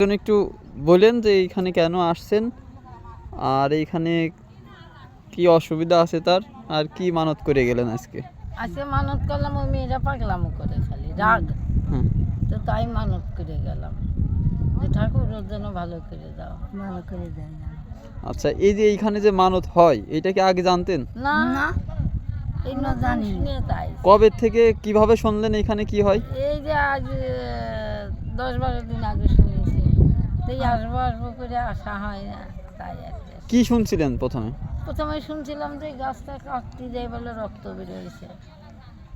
আপনি একটু বলেন যে এইখানে কেন আসছেন আর এইখানে কি অসুবিধা আছে তার, আর কি মানত করে গেলেন আজকে? আজকে মানত করলাম, ওই মেয়েরা পাগলামো করে খালি রাগ, হ্যাঁ। তো তাই মানত করে গেলাম যে ঠাকুর ওর জন্য ভালো করে দাও, ভালো করে দেন। আচ্ছা, এই যে এইখানে যে মানত হয় এটা কি আগে জানতেন? না না, এই না জানি তাই। কবে থেকে কিভাবে শুনলেন এখানে কি হয়? এই যে আজ 10-12 দিন আগে শুনেছি, এই আসবো আসবো করে আসা হয় না, তাই আর কি। কি শুনছিলেন প্রথমে? প্রথমে শুনছিলাম যে গাছটা কাটতে যায় বলে রক্ত বেরোয়েছে,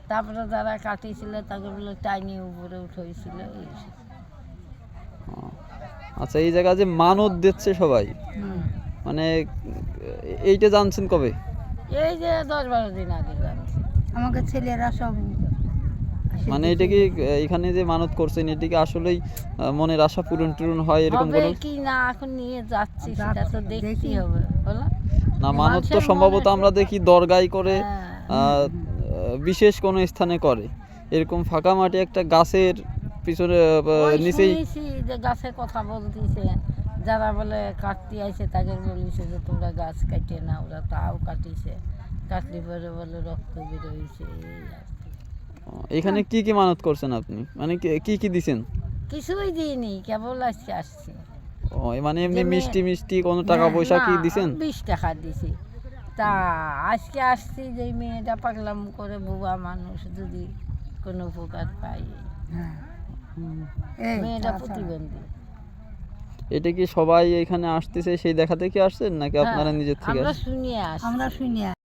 তারপরে যারা কাটিয়েছিল তাকে বলে টাইনি উপরে উঠেছিল। আচ্ছা, এই জায়গা যে মানত দিচ্ছে সবাই, মানে এইটা জানছেন কবে? এই যে 10-12 দিন আগে জানছি, আমাকে ছেলেরা সব। মানে এটা কি এখানে যে মানত করছেন এটা কি আসলেই মনের আশা পূরণ টুরন হয় এরকম হবে কোনো? কি না এখন নিয়ে যাচ্ছি সেটা তো দেখতে হবে, বলো না, মানত তো সম্ভবত আমরা দেখি দরগায় করে, হ্যাঁ। বিশেষ কোনো স্থানে করে, এরকম ফাঁকা মাটি একটা গাছের পিছনে ওই নিচেই। শুনেছি যে গাছে কথা বলতেছে, যারা বলে কাটতে আইছে তাদের বলিছে যে তোমরা গাছ কাটে না, ওরা তাও কাটিছে, কাটলি পরে বলে রক্ত বেরোইছে। এখানে কি কি মানত করছেন আপনি, মানে কি কি দিছেন? কিছুই দিইনি, কেবল আজকে আসছি। ও, মানে এমনি যে মিষ্টি মিষ্টি কোনো টাকা না, পয়সা কি না, দিছেন? 20 টাকা দিছি। তা আজকে আসছি যে মেয়েটা পাগলাম করে, বুবা মানুষ যদি কোনো উপকার পাই, মেয়েটা প্রতিবন্ধী। এটা কি সবাই এখানে আসতেছে সেই দেখাতে কি আসছেন নাকি আপনারা নিজের থেকে আমরা আসছেন? শুনিয়ে আসছি।